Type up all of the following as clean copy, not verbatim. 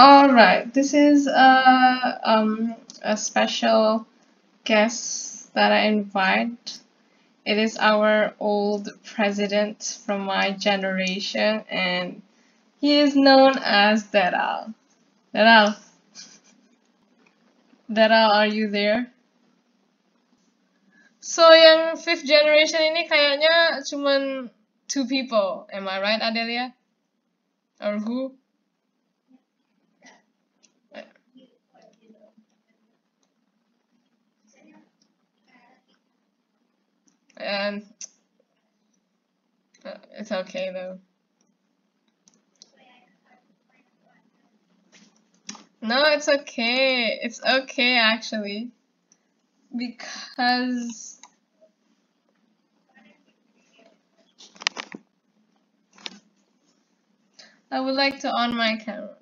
All right, this is a special guest that I invite. It is our old president from my generation, and he is known as Deral. Deral, Deral, are you there? So yang fifth generation ini kayaknya cuman two people. Am I right, Adelia? Or who? And it's okay though. No, it's okay. It's okay actually. Because I would like to on my camera.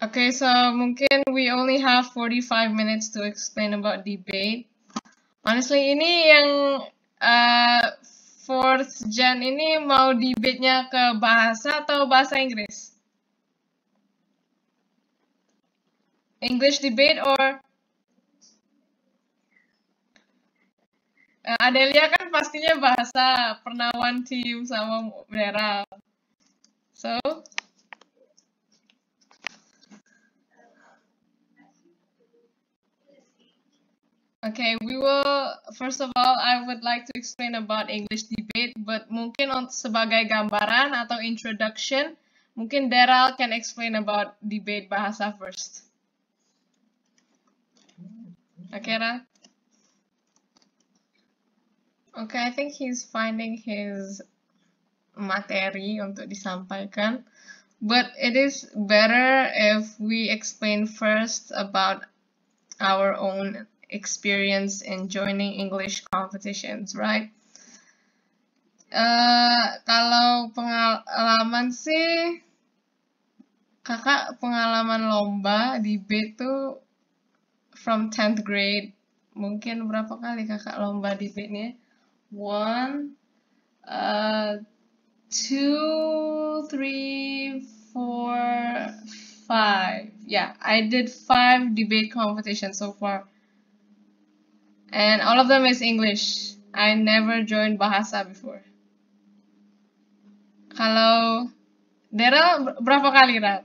Okay, so mungkin we only have 45 minutes to explain about debate. Honestly, ini yang fourth gen ini mau debate-nya ke bahasa atau bahasa Inggris? English debate or Adelia kan pastinya bahasa, pernah one team sama Daryl. So, okay, we will, first of all, I would like to explain about English debate, but mungkin sebagai gambaran atau introduction, mungkin Daryl can explain about debate bahasa first. Okay, Ra? Okay, I think he's finding his materi untuk disampaikan, but it is better if we explain first about our own experience in joining English competitions, right? Kalau pengalaman sih, kakak pengalaman lomba debate tuh from 10th grade. Mungkin berapa kali kakak lomba debate-nya? 1, 2, 3, 4, 5. Yeah, I did 5 debate competitions so far. And all of them is English. I never joined bahasa before. Kalau Daryl berapa kali, Rat?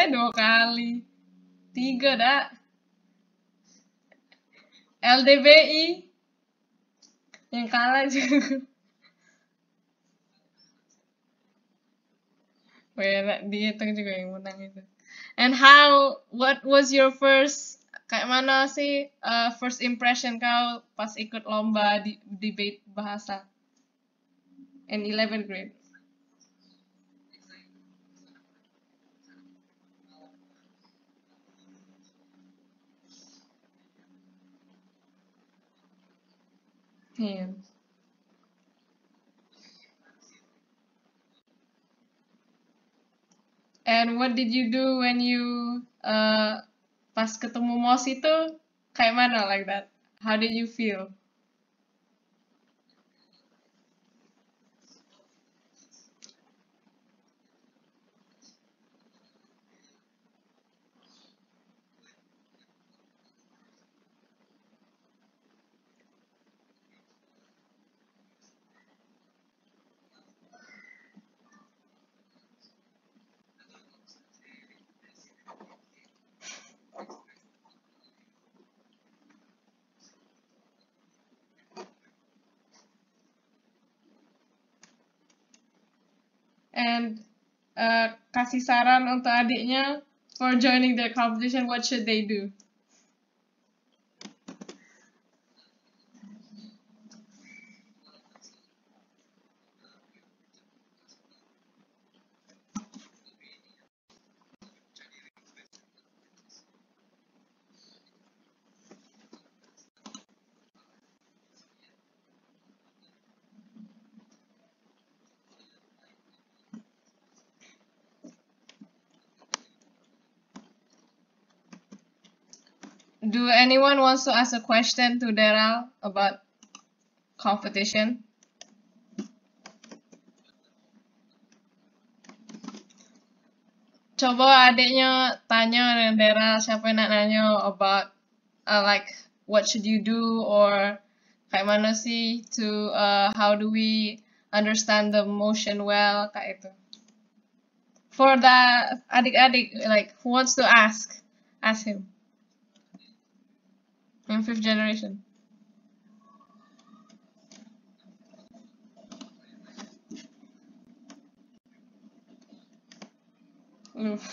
Dua kali. 3 dah. LDBI. Yang kalah juga. Dihitung juga yang menang itu. And what was your first, kayak mana sih first impression kau pas ikut lomba debate bahasa in 11th grade? Yeah. And what did you do when you pas ketemu Mos itu kayak mana like that? How did you feel? And kasih saran untuk adiknya for joining the competition, what should they do? Do anyone wants to ask a question to Daryl about competition? Coba adiknya tanya Daryl, siapa yang nak nanya about like what should you do or kayak mana sih to how do we understand the motion well kayak itu. For the adik-adik, like who wants to ask him. In 5th generation. Oof.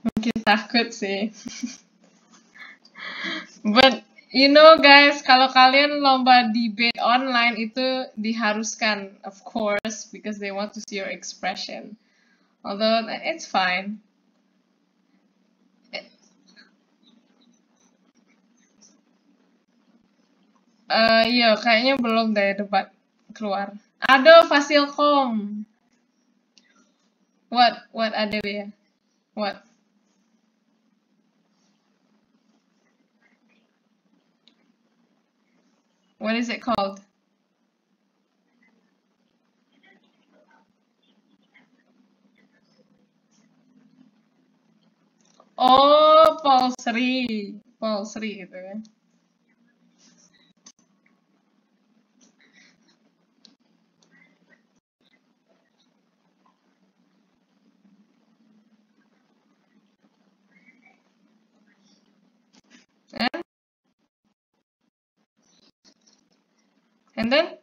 Mungkin takut sih. But you know guys, kalau kalian lomba debate online itu diharuskan, of course, because they want to see your expression. Although it's fine. Iya, kayaknya belum deh debat keluar. Ada Fasilkom. What ada ya? What? What is it called? Oh, Paul Sri gitu ya. And then?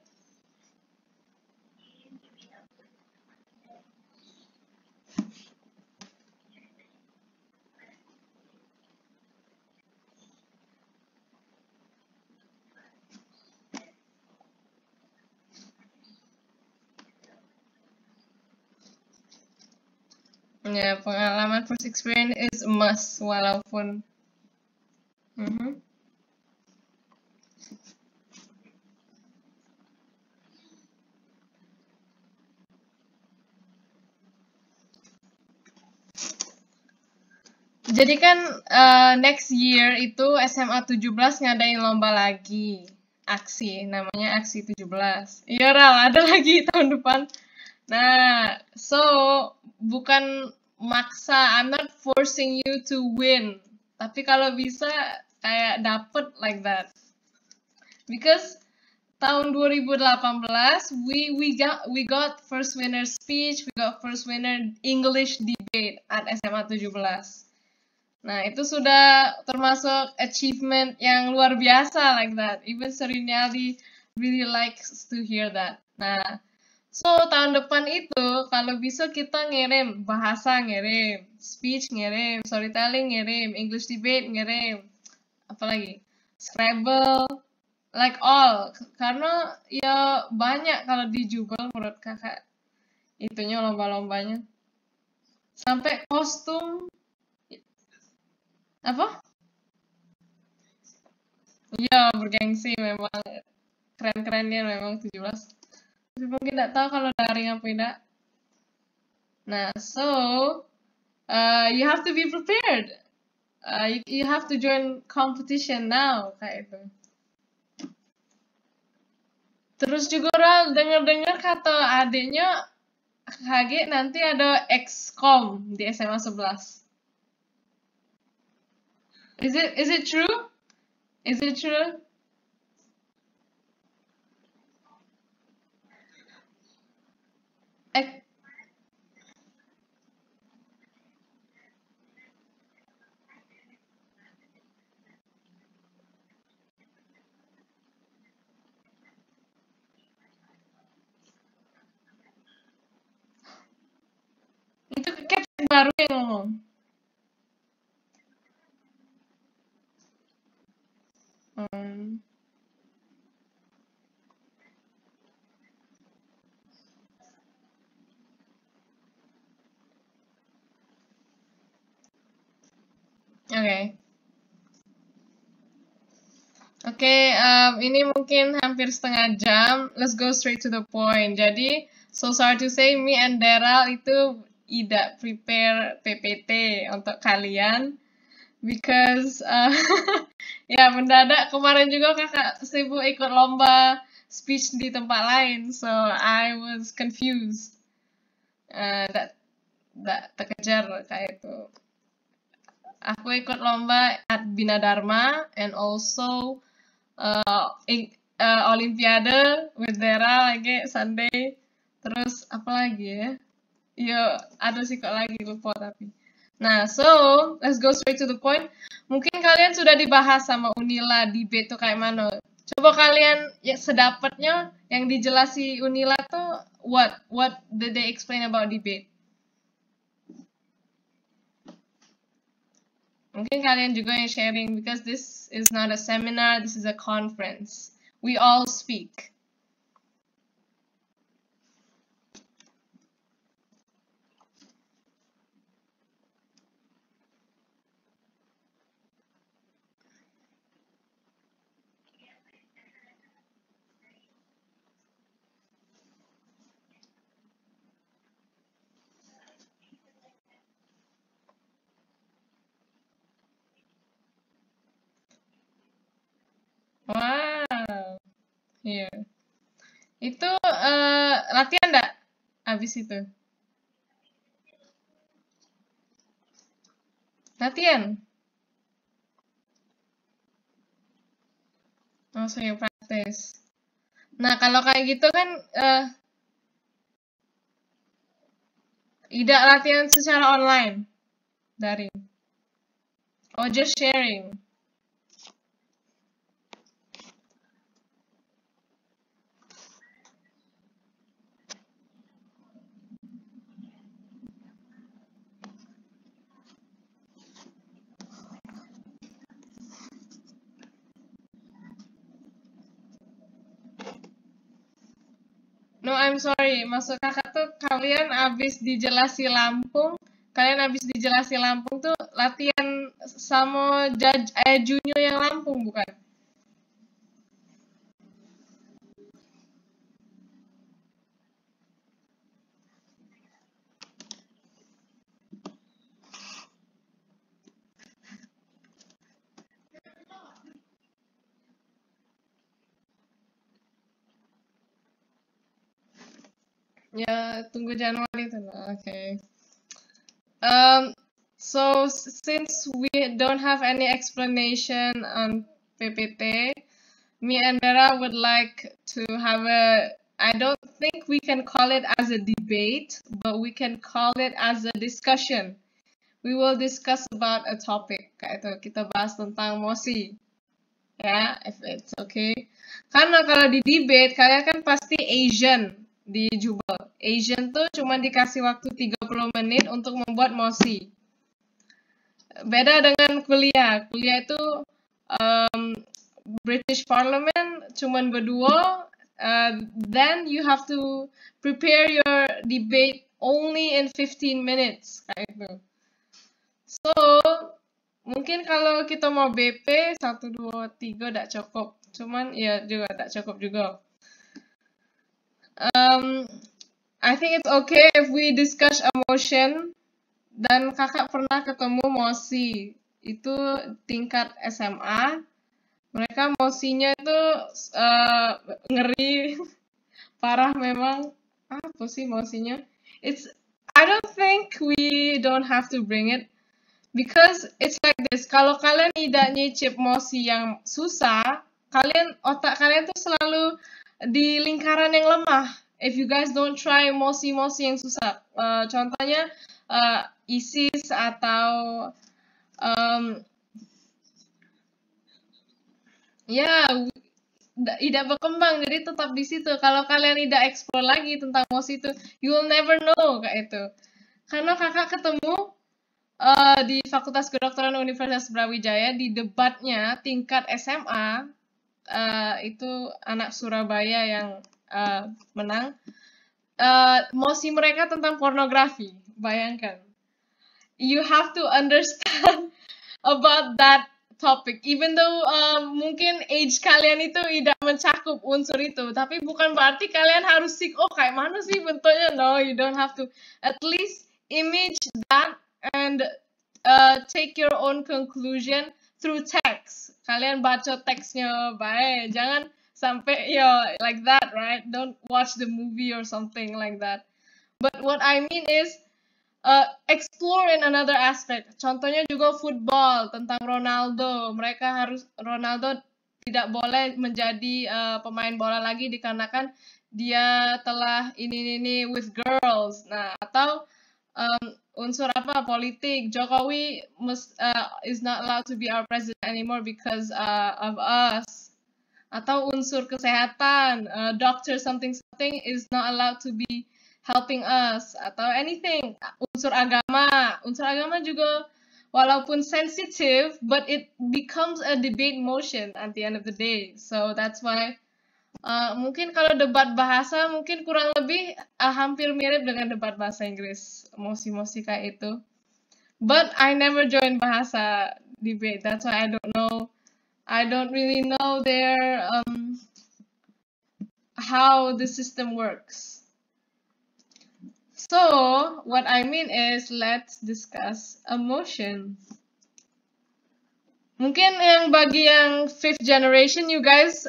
Ya, pengalaman first experience is a must walaupun. Jadi kan next year itu SMA 17 ngadain lomba lagi. Aksi, namanya Aksi 17. Iya, Ral, ada lagi tahun depan. Nah, so bukan maksa, I'm not forcing you to win. Tapi kalau bisa kayak dapet like that. Because tahun 2018 we got first winner speech, we got first winner English debate at SMA 17. Nah, itu sudah termasuk achievement yang luar biasa like that. Even Serinaldi really likes to hear that. Nah, so tahun depan itu kalau bisa kita ngirim bahasa, ngirim speech, ngirim storytelling, ngirim English debate, ngirim apalagi Scrabble, like all. Karena ya banyak kalau di Jubel menurut kakak itunya lomba-lombanya. Sampai kostum apa? Iya, bergengsi memang. Keren-kerennya memang 17. Tapi mungkin tidak tahu kalau daring apa tidak. Nah, so you have to be prepared. You have to join competition now kayak itu. Terus juga Ral, dengar-dengar kata adiknya KG nanti ada XCOM di SMA 11. Is it true? Is it true? Itu Caps baru yang ngomong. Okay. Oke, ini mungkin hampir setengah jam. Let's go straight to the point. Jadi, so sorry to say, me and Daryl itu tidak prepare PPT untuk kalian. Because, ya mendadak kemarin juga kakak sibuk ikut lomba speech di tempat lain. So, I was confused. Tidak terkejar kayak itu. Aku ikut lomba at Bina Dharma and also Olimpiade with Dera lagi Sunday. Terus apa lagi ya? Yo, ada sih kok lagi lupa tapi. Nah, so let's go straight to the point. Mungkin kalian sudah dibahas sama Unila debate tuh kayak mana. Coba kalian ya sedapatnya yang dijelasi Unila tuh what did they explain about debate? Mungkin kalian juga yang sharing because this is not a seminar, this is a conference. We all speak. Wow. Iya. Itu latihan enggak habis itu? Latihan? Oh, sering praktis. Nah, kalau kayak gitu kan tidak latihan secara online, daring. Oh, just sharing. No, I'm sorry. Maksud kakak tuh kalian abis dijelasi Lampung, tuh latihan sama Junyo yang Lampung, bukan? Ya, tunggu Januari itu lah. Okay. So since we don't have any explanation on PPT, me and Dara would like to have I don't think we can call it as a debate, but we can call it as a discussion. We will discuss about a topic. Kayak itu, kita bahas tentang mosi. Ya, if it's okay. Karena kalau di debate, kalian kan pasti Asian di Jubel. Asian tuh cuma dikasih waktu 30 menit untuk membuat mosi. Beda dengan kuliah. Kuliah itu British Parliament cuma berdua, then you have to prepare your debate only in 15 minutes. Kayak itu. So, mungkin kalau kita mau BP 1, 2, 3 tidak cukup. Cuman ya juga tidak cukup juga. I think it's okay if we discuss a motion. Dan kakak pernah ketemu mosi. Itu tingkat SMA. Mereka mosinya itu ngeri. Parah memang. Apa sih mosinya? I don't think we don't have to bring it. Because it's like this, kalau kalian tidak nyicip mosi yang susah, otak kalian tuh selalu di lingkaran yang lemah. If you guys don't try mosi-mosi yang susah, contohnya ISIS atau tidak berkembang, jadi tetap di situ. Kalau kalian tidak explore lagi tentang mosi itu, you will never know kayak itu. Karena kakak ketemu di Fakultas Kedokteran Universitas Brawijaya di debatnya tingkat SMA itu anak Surabaya yang menang. Mosi mereka tentang pornografi, bayangkan. You have to understand about that topic. Even though mungkin age kalian itu tidak mencakup unsur itu, tapi bukan berarti kalian harus seek, oh kayak mana sih bentuknya? No, you don't have to. At least image that and take your own conclusion through text. Kalian baca teksnya baik, jangan sampai like that, right? Don't watch the movie or something like that. But what I mean is explore in another aspect. Contohnya juga football tentang Ronaldo. Ronaldo tidak boleh menjadi pemain bola lagi dikarenakan dia telah ini with girls. Nah, atau unsur apa politik. Jokowi is not allowed to be our president anymore because of us. Atau unsur kesehatan, doctor something is not allowed to be helping us, atau anything. Unsur agama juga walaupun sensitive, but it becomes a debate motion at the end of the day. So that's why mungkin kalau debat bahasa mungkin kurang lebih hampir mirip dengan debat bahasa Inggris, mosi-mosi kayak itu. But I never join bahasa debate, that's why I don't know. I don't really know how the system works. So, what I mean is, let's discuss emotion. Mungkin bagi yang 5th generation, you guys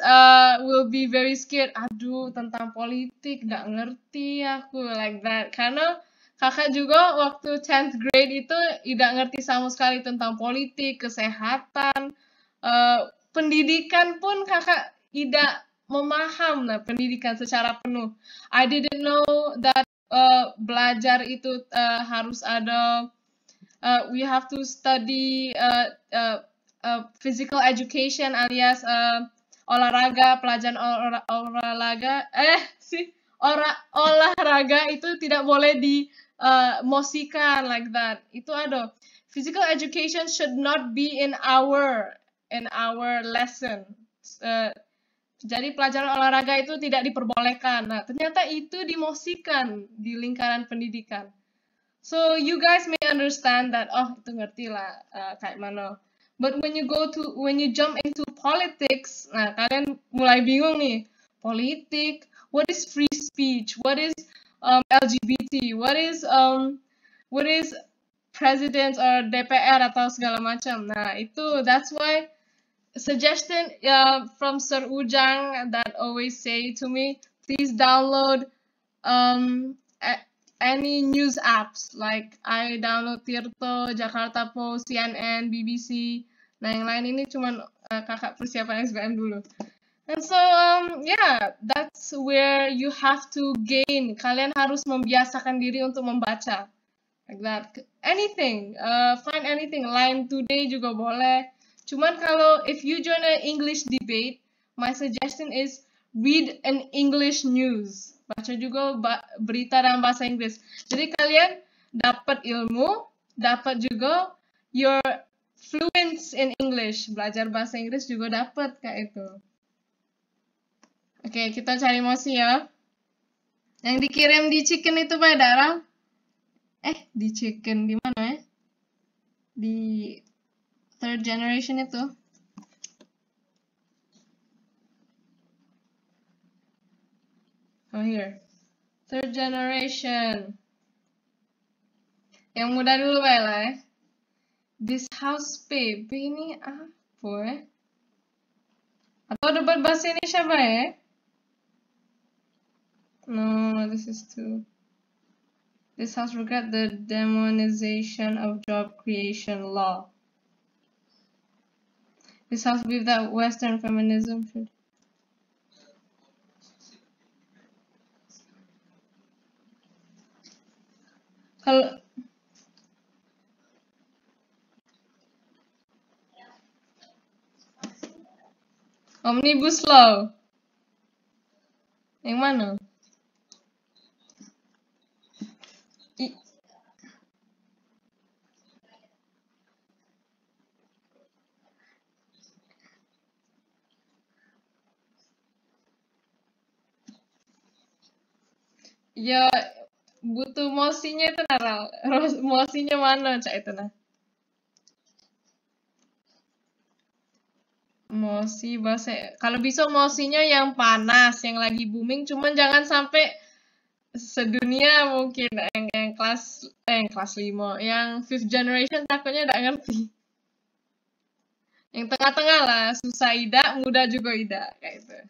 will be very scared. Aduh, tentang politik, gak ngerti aku like that. Karena kakak juga waktu 10th grade itu tidak ngerti sama sekali tentang politik, kesehatan, pendidikan pun kakak tidak memaham pendidikan secara penuh. I didn't know that belajar itu harus ada we have to study physical education alias olahraga, pelajaran olahraga olahraga itu tidak boleh dimosikan like that. Itu ada. Physical education should not be in our lesson. Jadi pelajaran olahraga itu tidak diperbolehkan. Nah, ternyata itu dimosikan di lingkaran pendidikan. So you guys may understand that, oh itu ngerti lah kayak mana. But when you jump into politics, nah kalian mulai bingung nih. Politik, what is free speech? What is LGBT? What is president or DPR atau segala macam. Nah itu that's why suggestion from Sir Ujang that always say to me, please download any news apps. Like I download Tirto, Jakarta Post, CNN, BBC. Nah yang lain ini cuman kakak persiapan SBM dulu. And so yeah, that's where you have to gain. Kalian harus membiasakan diri untuk membaca. Like that. Anything, find anything. Line Today juga boleh. Cuman kalau if you join an English debate, my suggestion is read an English news. Baca juga berita dalam bahasa Inggris. Jadi kalian dapat ilmu, dapat juga your fluence in English. Belajar bahasa Inggris juga dapat kayak itu. Oke, kita cari mosi ya. Yang dikirim di chicken itu Pak Darah? Di chicken di mana ya? Di 3rd generation itu. Oh here. 3rd generation. Yang muda dulu lah ya. This house babe ini apa ya? Atau debat bahasa Indonesia Pak ya? No, this is too. This house regret the demonization of job creation law. This house believe that Western feminism should. Kalau Omnibus Law. Yang mana? Ya butuh mosinya itu naral. Mosinya mana cak itu nah? Emosi, bahasa kalau bisa emosinya yang panas, yang lagi booming, cuman jangan sampai sedunia mungkin yang kelas 5, yang fifth generation takutnya nggak ngerti. Yang tengah-tengah lah, susah ida, muda juga ida, kayak itu.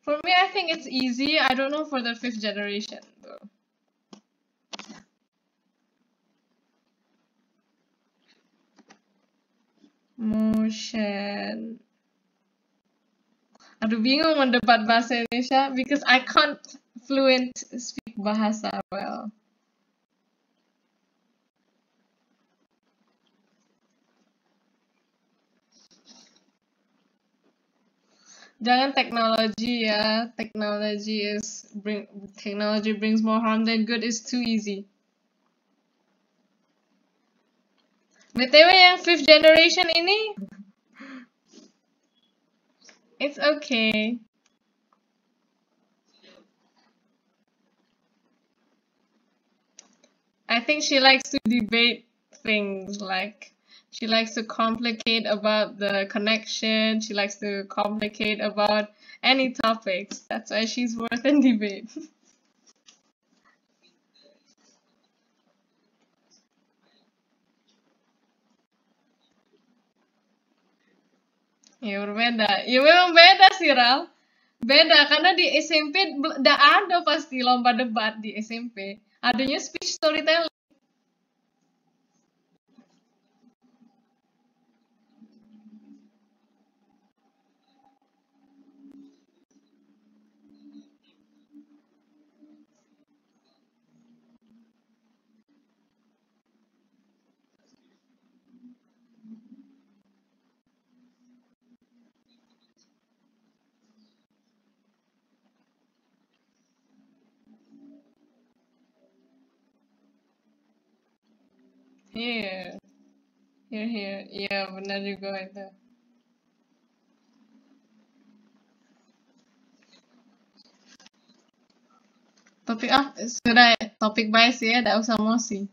For me, I think it's easy. I don't know for the fifth generation though. Motion. Aduh, bingung mendebat bahasa Indonesia because I can't fluent speak bahasa well. Jangan teknologi ya. Technology brings more harm than good is too easy. BTW yang fifth generation ini, it's okay. I think she likes to debate things, like she likes to complicate about the connection, she likes to complicate about any topics. That's why she's worth in debate. Ya berbeda. Ya memang beda sih, Ral. Beda, karena di SMP udah ada pasti lomba debat di SMP. Adanya speech storytelling. Iya, here. Iya, benar juga itu. Sudah topik baik sih ya, tidak usah emosi.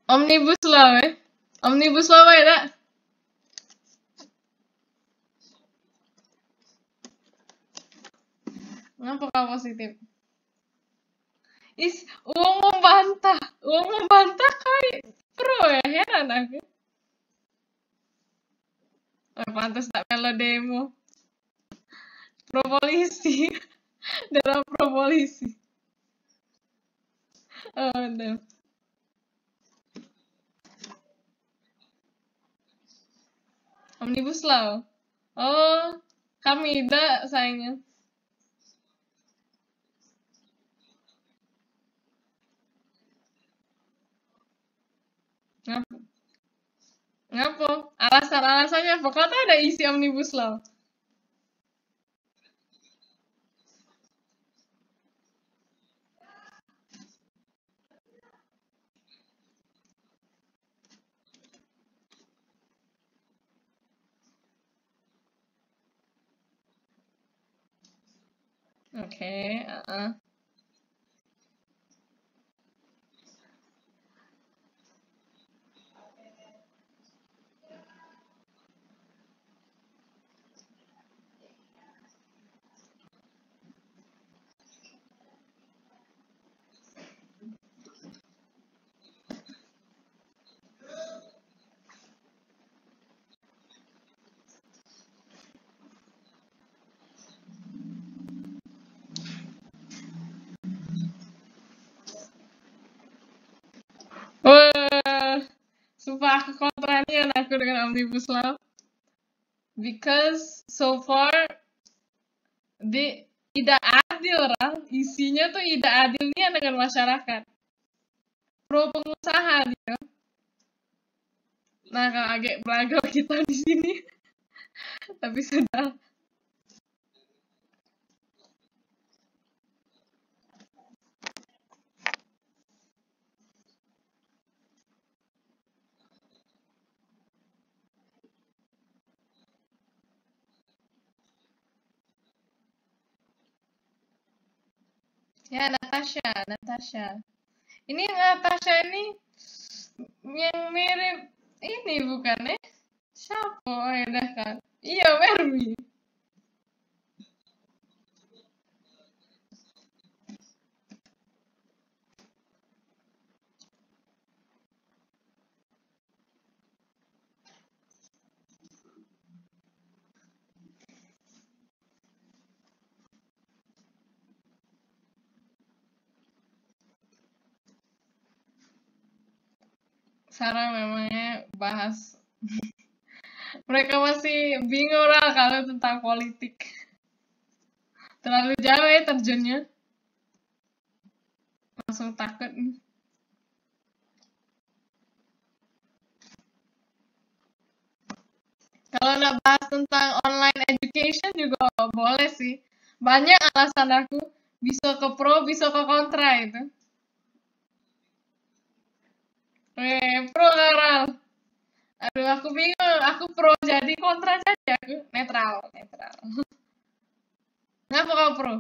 Omnibus Law ya. Omnibus Law ya, tak? Kenapa kau positif? Uang membantah kali pro ya, heran aku. Pantas tak melo demo. Pro polisi. Dalam pro polisi. Oh, no. Omnibus Law. Oh, kami tidak sayangnya. Ngapa? Ngapa? Alasan-alasannya apa? Kata ada isi Omnibus Law. Oke, Wah, sumpah aku kontranian aku dengan Omnibus Law. Because so far tidak adil, orang isinya tuh tidak adilnya dengan masyarakat. Pro pengusaha dia. Nah, kalau agak beragam kita di sini. Tapi sudah. Ya, Natasha. Ini Natasha ini Yang mirip ini bukan ya? Siapa ya dah kan? Iya, Wermi. Sarah memangnya bahas mereka masih bingung lah kalau tentang politik. Terlalu jauh ya terjunnya. Langsung takut. Kalau nak bahas tentang online education juga boleh sih. Banyak alasan aku. Bisa ke pro, bisa ke kontra itu. Pro Karal. Aduh, aku bingung. Aku pro jadi, kontra jadi aku. Netral, netral. Ngapa kau pro?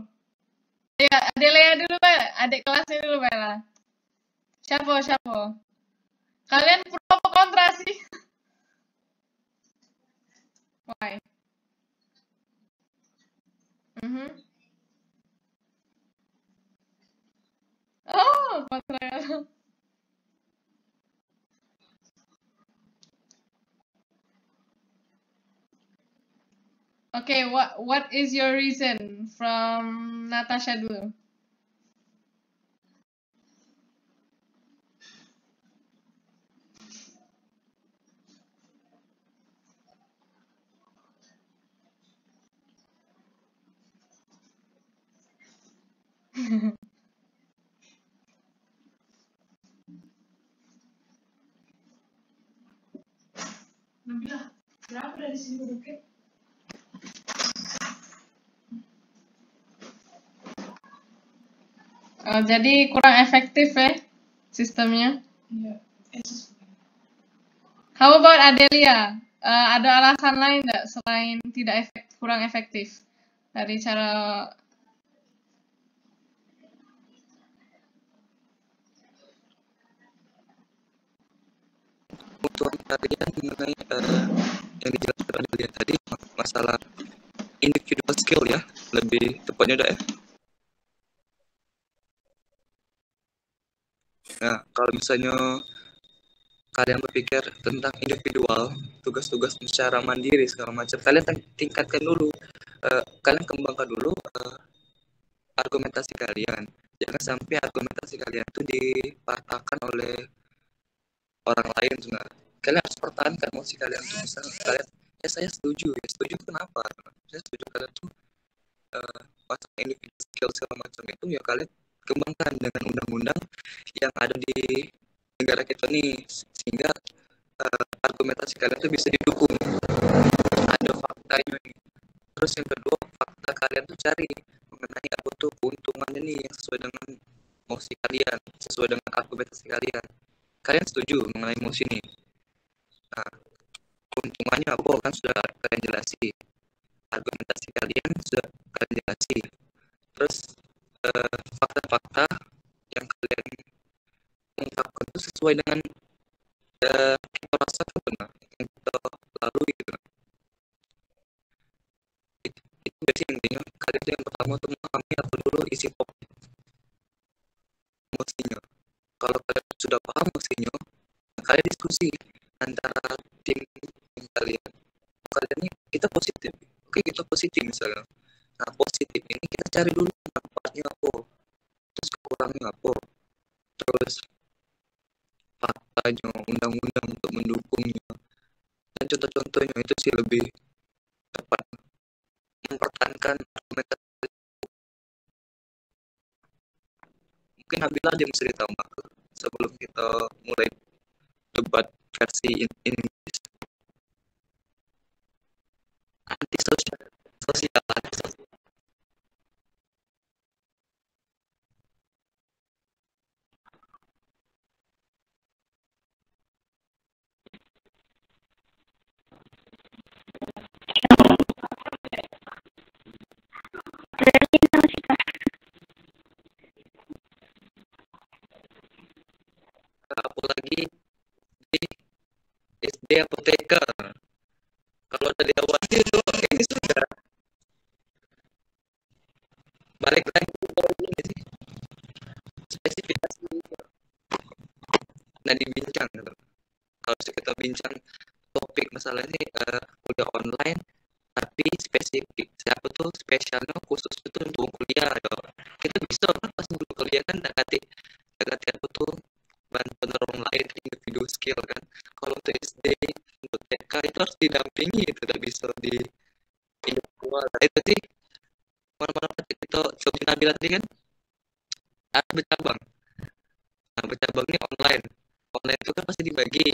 Ya, Adelea dulu, Pak. Adik kelasnya dulu, Pak. Lah. Siapa? Kalian pro apa kontra sih? Why? Mhm. Oh, kontra. Okay, what is your reason from Natasha dulu? Nabila, berapa dari sini duduknya? Jadi kurang efektif ya sistemnya. Iya. How about Adelia? Ada alasan lain nggak selain tidak kurang efektif dari cara? Untuk kalian mengenai yang dijelaskan Adelia tadi masalah individual skill ya, lebih tepatnya udah ya. Nah, kalau misalnya kalian berpikir tentang individual, tugas-tugas secara mandiri segala macam, kalian tingkatkan dulu, kalian kembangkan dulu argumentasi kalian. Jangan sampai argumentasi kalian itu dipatahkan oleh orang lain juga. Kalian harus pertahankan emosi kalian tuh. Misalnya kalian, ya saya setuju kenapa? Saya setuju kalian tuh masalah individual skill segala macam itu ya kalian kembangkan dengan undang-undang yang ada di negara kita nih, sehingga argumentasi kalian tuh bisa didukung, ada faktanya nih. Terus yang kedua, fakta kalian tuh cari mengenai apa tuh keuntungannya nih yang sesuai dengan emosi kalian, sesuai dengan argumentasi kalian. Kalian setuju mengenai emosi nih. Nah, keuntungannya apa kan sudah kalian jelasi, argumentasi kalian sudah kalian jelasi. Terus fakta-fakta yang kalian ungkapkan itu sesuai dengan kita rasakan benar yang kita lalui gitu. Itu biasanya intinya kalian yang pertama untuk memahami apa dulu isi topik emosinya. Kalau kalian sudah paham emosinya, kalian diskusi antara tim kalian ini kita positif, oke kita positif misalnya. Nah positif ini kita cari dulu manfaatnya apa, terus kekurangnya apa, terus faktanya, undang-undang untuk mendukungnya, dan contoh-contohnya itu sih lebih tepat mempertahankan argumentasi. Mungkin Nabila ada yang bisa ditambah sebelum kita mulai debat versi Inggris. Antisosial. Apalagi SD apoteker. Kalau udah diawasi itu ini sudah balik lagi ke ini sih spesifikasi. Nah dibincang gitu. Kalau kita bincang topik masalahnya kuliah online tapi spesifik siapa tuh spesialnya khusus itu untuk kuliah ya. Kita bisa kan pas untuk kuliah kan dakati apa tuh bantuan orang lain individu skill kan. Kalau untuk SD untuk TK itu harus didampingi, itu tidak bisa di individual. Itu sih mana-mana kita coba Nabila tadi kan ada bercabang. Nah bercabangnya online. Online itu kan pasti dibagi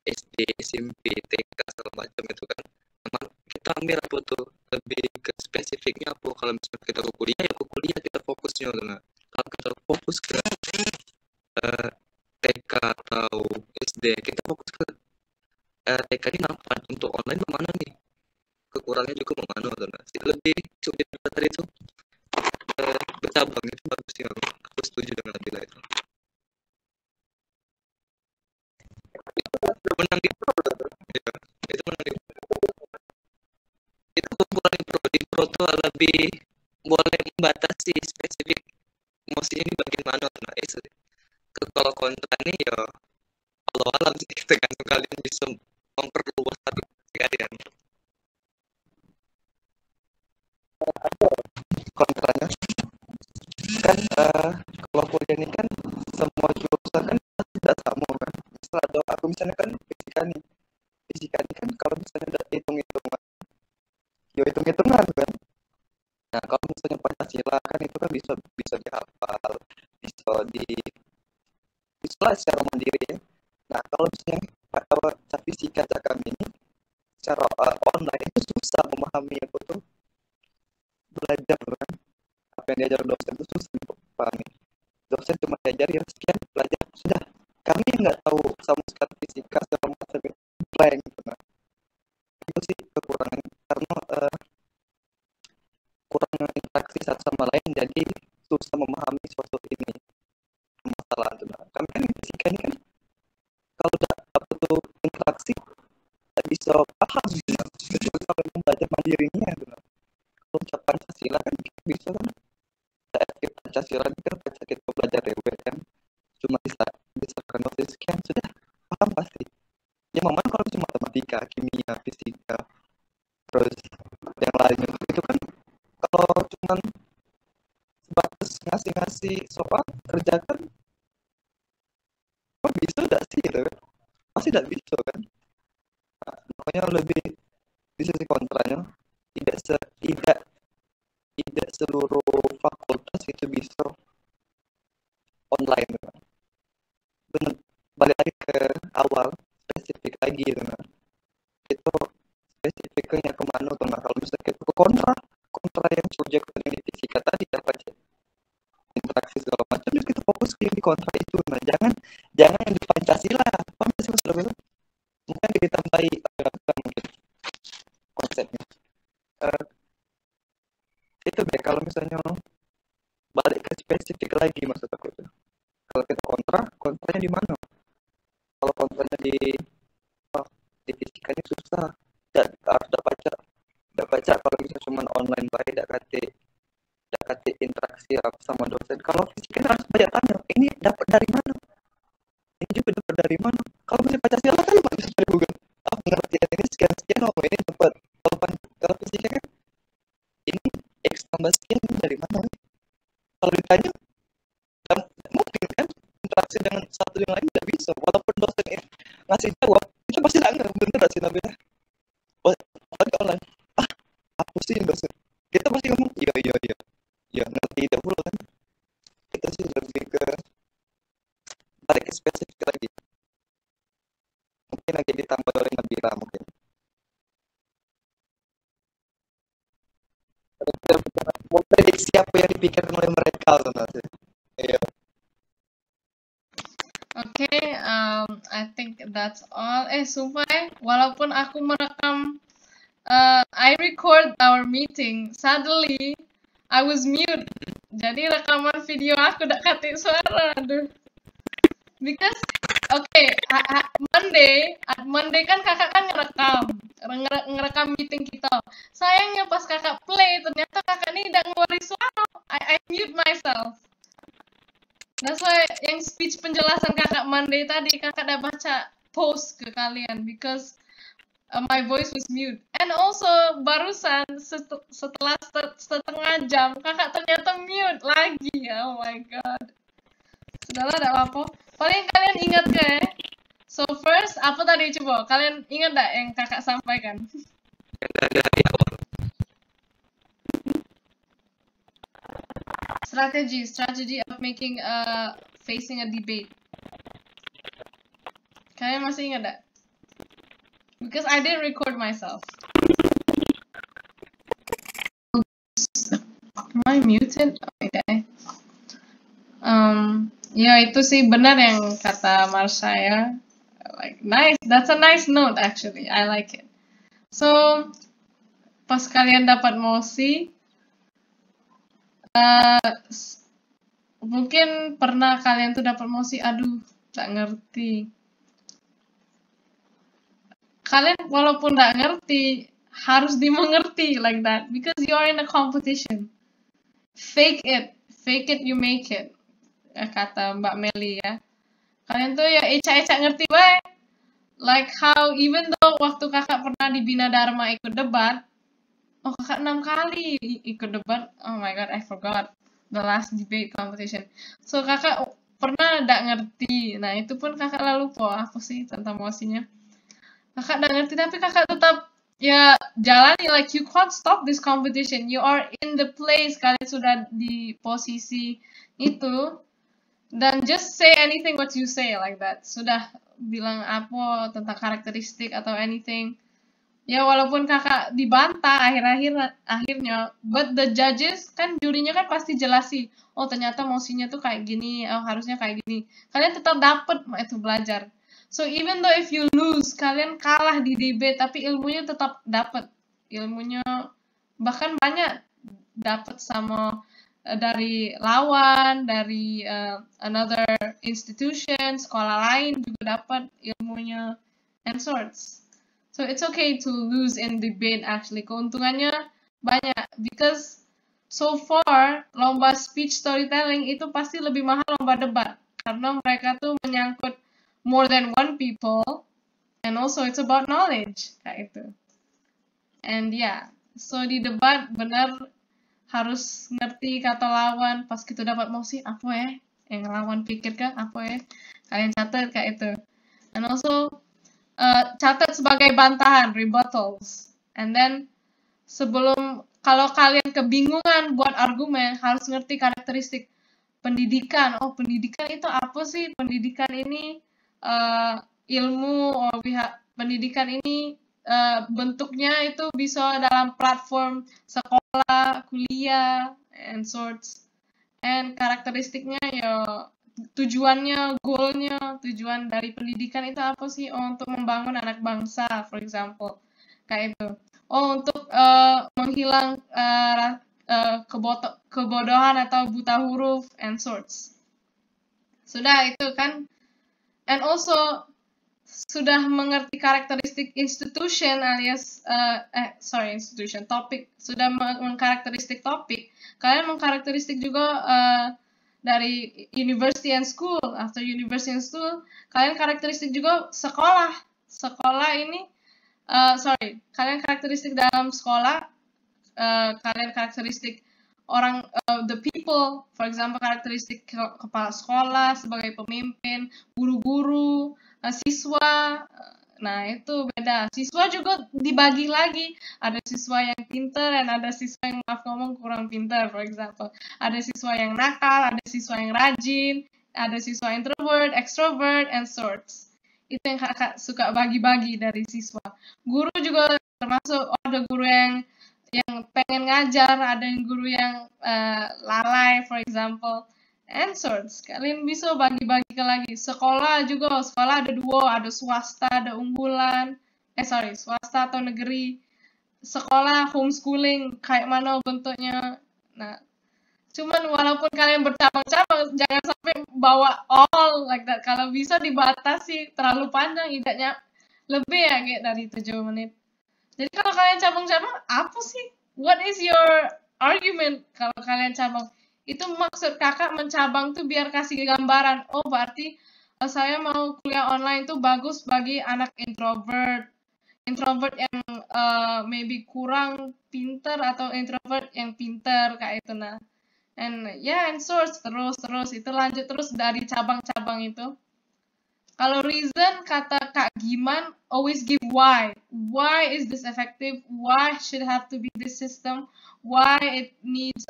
SD, SMP, TK segala macam itu kan. Memang kita ambil apa tuh lebih ke spesifiknya apa. Kalau misalnya kita ke kuliah ya ke kuliah kita fokusnya nah. Kalau kita fokus ke TK atau SD kita fokus ke TK ini manfaat untuk online kemana nih, kekurangnya juga kemana tuh nah. Lebih sulit tadi itu bercabang itu bagus sih, aku setuju dengan Nabila itu. Menang di pro ya, itu menang di pro. Itu keunggulan di pro tuh lebih boleh membatasi spesifik emosinya di bagian mana tuh nah. Itu kalau kontra nih ya Allah alam sih tergantung kalian bisa memperluas kalian. Kontranya kan kalau kuliah ini kan semua jurusan kan tidak sama kan. Misal ada aku misalnya kan fisika ini kan kalau misalnya ada hitung-hitungan ya hitung-hitungan kan. Nah kalau misalnya Pancasila kan itu kan bisa dihafal, bisa secara mandiri ya. Nah kalau misalnya fisika kami ini secara online itu susah memahami apa tuh belajar kan. Apa yang diajar dosen itu susah dipahami. Dosen cuma diajar ya sekian belajar sudah. Kami nggak tahu sama sekali fisika secara macam itu blank gitu. Nah itu sih kekurangan karena kurang interaksi satu sama lain jadi susah memahami suatu ini masalah itu. Nah, kami kan fisika ini kan kalau udah apa tuh interaksi tidak bisa paham gitu. Itu sampai membaca mandirinya gitu. Nah, kalau Pancasila kan bisa kan Pancasila ini kan kita belajar DW kan cuma bisa notis sekian sudah paham pasti. Ya memang kalau cuma matematika, kimia, fisika, terus yang lainnya itu kan kalau cuma sebatas ngasih soal kerjakan kok bisa tidak sih gitu kan pasti tidak bisa kan. Nah, makanya lebih di sisi kontranya tidak seluruh fakultas itu bisa online kan. Benar balik lagi ke awal spesifik lagi gitu kan. Itu spesifiknya kemana tuh nah kalau misalnya itu ke kontra yang subjek yang di fisika tadi apa aja interaksi segala macam terus kita fokus di kontra itu. Nah jangan yang di Pancasila sudah betul mungkin ditambahi mungkin konsepnya itu deh kalau misalnya balik ke spesifik lagi maksud aku itu kalau kita kontranya di mana. Kalau kontranya di fisikanya susah harus baca kalau bisa cuma online baik tidak kate interaksi sama dosen. Kalau fisika harus banyak tanya ini dapat dari mana, ini juga dapat dari mana. Kalau misalnya Pancasila kan bisa dari Google pengertian ini sekian ini dapat. Kalau fisika kan ini X tambah sekian ini dari mana. Kalau ditanya mungkin kan interaksi dengan satu yang lain tidak bisa walaupun dosen ini ngasih jawab kita pasti tidak ngerti bener gak sih Nabila. Apalagi online apa sih dosen kita pasti ngomong iya ngerti tidak perlu kan. Itu sih lebih ke tarik ke spesifik lagi mungkin lagi ditambah oleh Nabila mungkin prediksi apa yang dipikirkan oleh mereka nanti. Iya. Okay, I think that's all. Sumpah walaupun aku merekam, I record our meeting, suddenly I was mute. Jadi rekaman video aku udah kati suara, aduh. Because, okay, Monday kan kakak kan ngerekam meeting kita. Sayangnya pas kakak play, ternyata kakak ini tidak ngeluarin suara. I mute myself. That's why yang speech penjelasan kakak Monday tadi, kakak udah baca post ke kalian, because my voice was mute. And also, barusan setelah setengah jam, kakak ternyata mute lagi. Oh my god. Sudahlah, tidak apa-apa. Paling kalian ingat ke? So first, apa tadi coba? Kalian ingat nggak yang kakak sampaikan? Dari awal. Strategy of making facing a debate. Kalian masih ingat nggak? Because I didn't record myself. Am I muted? Okay. Ya itu sih benar yang kata Marsha ya. Like nice, that's a nice note actually. I like it. So pas kalian dapat mosi, mungkin pernah kalian tuh dapat mosi, aduh, nggak ngerti. Kalian walaupun nggak ngerti, harus dimengerti like that, because you are in a competition. Fake it, you make it. Kata Mbak Meli ya. Kalian tuh ya ecak-ecak ngerti bae. Like how even though waktu kakak pernah di Bina Dharma ikut debat, oh kakak 6 kali ikut debat. Oh my god, I forgot the last debate competition. So kakak pernah nggak ngerti. Nah itu pun kakak lalu apa sih tentang mosinya. Kakak nggak ngerti tapi kakak tetap ya jalani, like you can't stop this competition. You are in the place, kalian sudah di posisi itu. Dan just say anything what you say like that. Sudah bilang apa tentang karakteristik atau anything. Ya walaupun kakak dibantah akhirnya, but the judges kan jurinya kan pasti jelasi. Oh ternyata mosinya tuh kayak gini, oh harusnya kayak gini. Kalian tetap dapet itu belajar. So even though if you lose, kalian kalah di debate, tapi ilmunya tetap dapet. Ilmunya bahkan banyak dapet sama dari lawan, dari another institution, sekolah lain juga dapat ilmunya, and sorts. So it's okay to lose in debate actually. Keuntungannya banyak, because so far lomba speech storytelling itu pasti lebih mahal lomba debat, karena mereka tuh menyangkut more than one people, and also it's about knowledge kayak itu. And yeah, so di debat benar harus ngerti kata lawan. Pas kita dapat mosi, apa ya yang lawan pikirkan, apa ya, kalian catat kayak itu. And also catat sebagai bantahan, rebuttals. And then kalau kalian kebingungan buat argumen, harus ngerti karakteristik pendidikan. Oh pendidikan itu apa sih? Pendidikan ini ilmu, pendidikan ini bentuknya itu bisa dalam platform sekolah, kuliah, and sorts. And karakteristiknya ya tujuannya, goalnya, tujuan dari pendidikan itu apa sih? Oh untuk membangun anak bangsa, for example, kayak itu. Oh untuk menghilang kebodohan atau buta huruf, and sorts. Sudah itu kan. And also sudah mengerti karakteristik institution alias topik, sudah mengkarakteristik topik. Kalian mengkarakteristik juga dari university and school. After university and school, kalian karakteristik juga sekolah ini kalian karakteristik dalam sekolah, kalian karakteristik orang, the people, for example karakteristik kepala sekolah sebagai pemimpin, guru-guru, siswa. Nah itu beda. Siswa juga dibagi lagi, ada siswa yang pintar dan ada siswa yang maaf ngomong kurang pintar, for example. Ada siswa yang nakal, ada siswa yang rajin, ada siswa introvert, extrovert, and sorts. Itu yang kakak suka bagi-bagi dari siswa. Guru juga termasuk, ada guru yang pengen ngajar, ada yang guru yang lalai, for example, and sorts. Kalian bisa bagi-bagi lagi. Sekolah juga, sekolah ada dua, ada swasta, ada unggulan. Swasta atau negeri. Sekolah homeschooling, kayak mana bentuknya. Nah, Cuman walaupun kalian bercabang-cabang, jangan sampai bawa all like that. Kalau bisa dibatasi, terlalu panjang idenya lebih ya kayak dari 7 menit. Jadi kalau kalian cabang-cabang, apa sih? What is your argument kalau kalian cabang? Itu maksud kakak mencabang tuh biar kasih gambaran. Oh berarti saya mau kuliah online tuh bagus bagi anak introvert. Introvert yang maybe kurang pinter atau introvert yang pinter kayak itu nah. And and source terus itu lanjut terus dari cabang-cabang itu. Kalau reason kata Kak Giman always give why. Why is this effective? Why should have to be this system? Why it needs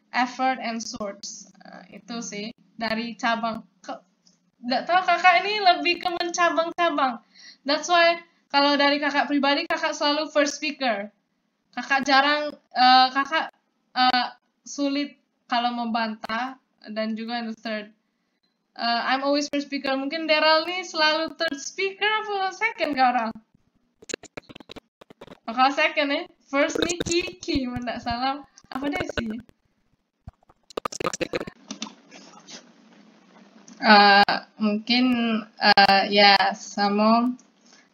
effort and source. Itu sih dari cabang. Nggak tahu kakak ini lebih ke mencabang-cabang. That's why kalau dari kakak pribadi kakak selalu first speaker. Kakak jarang kakak sulit kalau membantah dan juga in the third. I'm always first speaker. Mungkin Daryl nih selalu third speaker apa second kak orang? Kalau second ya, first nih Kiki, tidak salah. Apa deh sih? Mungkin sama.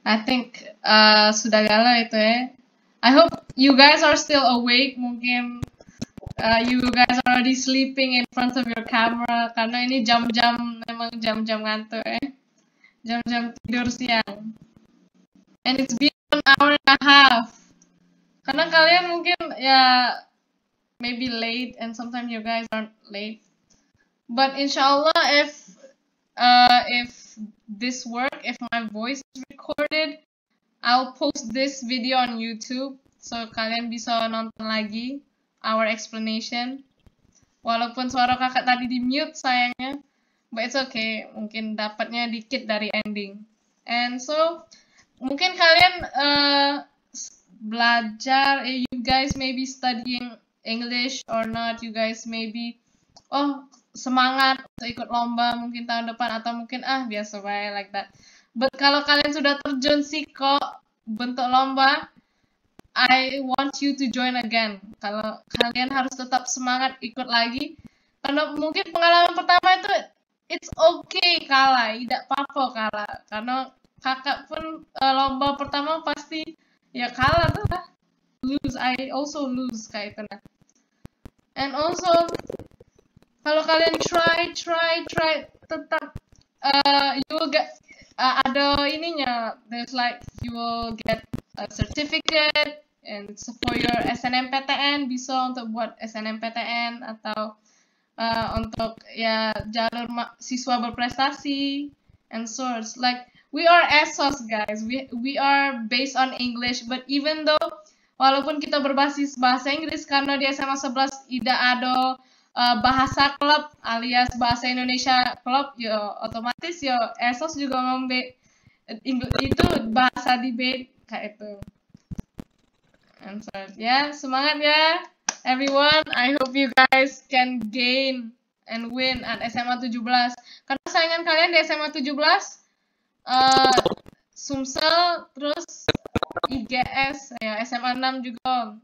I think sudah galau itu ya. I hope you guys are still awake. Mungkin you guys are already sleeping in front of your camera karena ini jam-jam memang jam-jam ngantuk ya. Jam-jam tidur siang. And it's been 1 hour and a half. Karena kalian mungkin maybe late and sometimes you guys aren't late. But inshallah if this work, if my voice is recorded, I'll post this video on YouTube so kalian bisa nonton lagi our explanation. Walaupun suara kakak tadi di mute sayangnya, but it's okay. Mungkin dapatnya dikit dari ending. And so mungkin kalian belajar, you guys maybe studying English or not, you guys maybe semangat untuk ikut lomba mungkin tahun depan atau mungkin biasa baik like that. But kalau kalian sudah terjun kok bentuk lomba, I want you to join again. Kalau kalian harus tetap semangat ikut lagi. Karena mungkin pengalaman pertama itu it's okay kalah, tidak apa-apa kalah. Karena kakak pun lomba pertama pasti kalah tuh lah. Lose, I also lose kayak itu. And also kalau kalian try tetap you will get ada ininya. There's like you will get a certificate and for your SNMPTN bisa untuk buat SNMPTN atau untuk jalur siswa berprestasi and source. Like we are ESOS guys, we are based on English, but even though walaupun kita berbasis bahasa Inggris karena di SMA 11 tidak ada bahasa klub alias bahasa Indonesia klub, otomatis ESOS juga ngambil itu bahasa debate kayak itu. And so, semangat ya everyone. I hope you guys can gain and win at SMA 17. Karena saingan kalian di SMA 17 Sumsel terus IGS SMA 6 juga.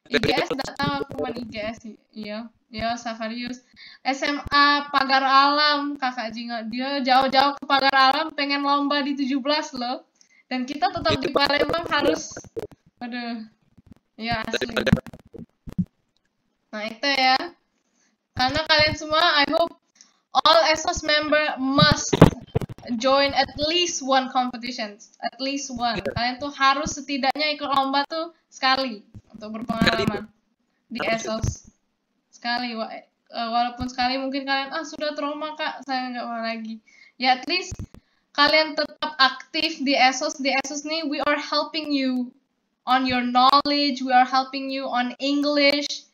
IGS enggak tahu aku kan IGS iya Safarius. SMA Pagar Alam kakak Jingo, dia jauh-jauh ke Pagar Alam pengen lomba di 17 loh. Dan kita tetap di Palembang harus asli. Nah itu ya. Karena kalian semua I hope all ESOS member must join at least one competition. At least one. Kalian tuh harus setidaknya ikut lomba tuh sekali untuk berpengalaman di ESOS. Sekali, walaupun sekali mungkin kalian sudah trauma kak, saya nggak mau lagi. Ya at least kalian tetap aktif di ESOS. Di ESOS nih we are helping you on your knowledge, we are helping you on English,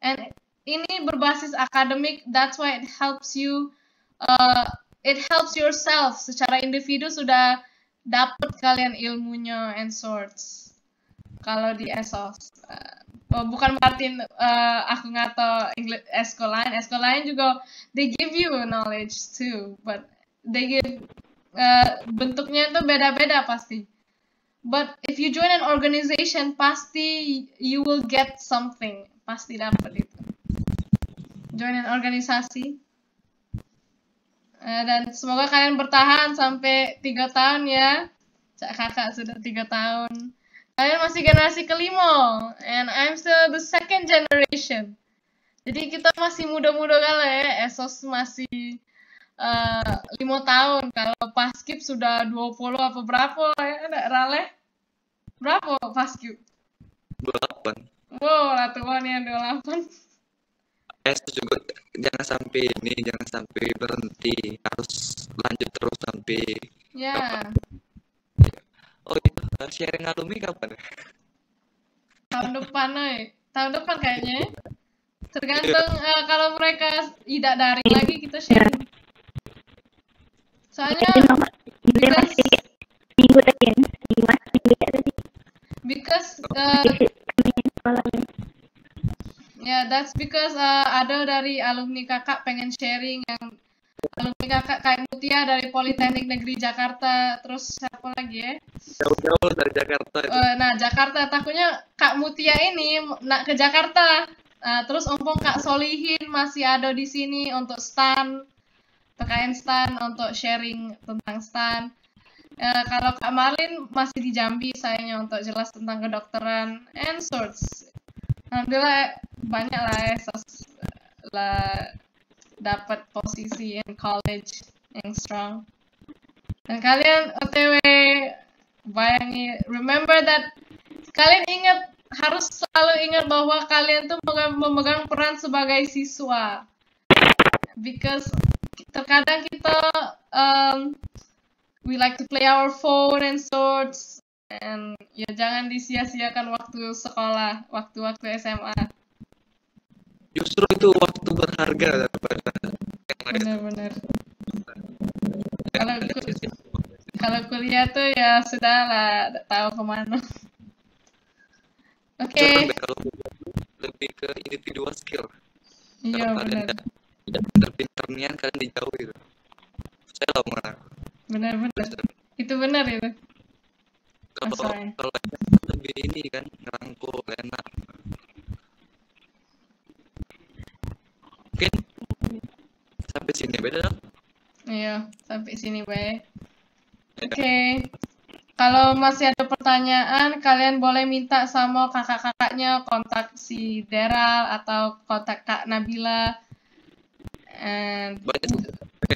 and ini berbasis akademik. That's why it helps you. It helps yourself. Secara individu sudah dapat kalian ilmunya and sorts. Kalau di ESOS. Bukan berarti aku ngato esko lain juga they give you knowledge too, but they give bentuknya itu beda-beda pasti. But if you join an organization pasti you will get something, pasti dapat itu. join an organisasi. Dan semoga kalian bertahan sampai 3 tahun ya. Cak kakak sudah 3 tahun. Kalian masih generasi kelima, and I'm still the second generation. Jadi kita masih muda-muda kali ya. Esos masih 5 tahun. Kalau Paskib sudah 20 apa berapa ya? Ada Rale? Berapa Paskib? 28. Wow, latuan ya 28. Juga jangan sampai berhenti, harus lanjut terus sampai Ya. Oh itu sharing alumni kapan? Tahun depan kayaknya. Tergantung kalau mereka tidak daring lagi kita sharing. Soalnya because yeah, that's because ada dari alumni kakak pengen sharing, yang alumni kakak kayak Mutia dari Politeknik Negeri Jakarta, terus siapa lagi ya? Jauh-jauh dari Jakarta itu. Nah, Jakarta, takutnya Kak Mutia ini nak ke Jakarta. Terus ompong Kak Solihin masih ada di sini untuk stand, PKN stand, untuk sharing tentang stand. Kalau Kak Marlin masih di Jambi sayangnya untuk jelas tentang kedokteran and sorts. Alhamdulillah banyak lah ya lah dapat posisi in college yang strong. Dan kalian OTW bayangi, remember that, kalian harus selalu ingat bahwa kalian tuh memegang peran sebagai siswa. Because terkadang kita we like to play our phone and sorts, and ya jangan disia-siakan waktu sekolah, waktu SMA. Justru itu waktu berharga daripada Benar-benar. Kalau kuliah tuh ya sudah lah, tahu kemana. Oke. Kalau lebih ke individual skill. Iya benar. Pinter-pinter nian kalian dijauh gitu. Saya lah mana. Benar. Itu benar itu. Kalau lebih ini kan ngerangkul enak. Mungkin sampai sini beda. Iya, sampai sini baik. Oke. Kalau masih ada pertanyaan, kalian boleh minta sama kakak-kakaknya kontak si Deral atau kontak Kak Nabila. And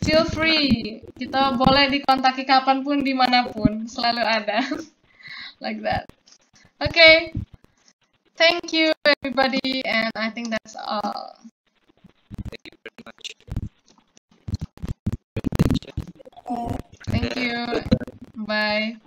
feel free. Kita boleh dikontak kapanpun, dimanapun. Selalu ada. Like that. Okay. Thank you, everybody. And I think that's all. Thank you very much. Thank you. Bye.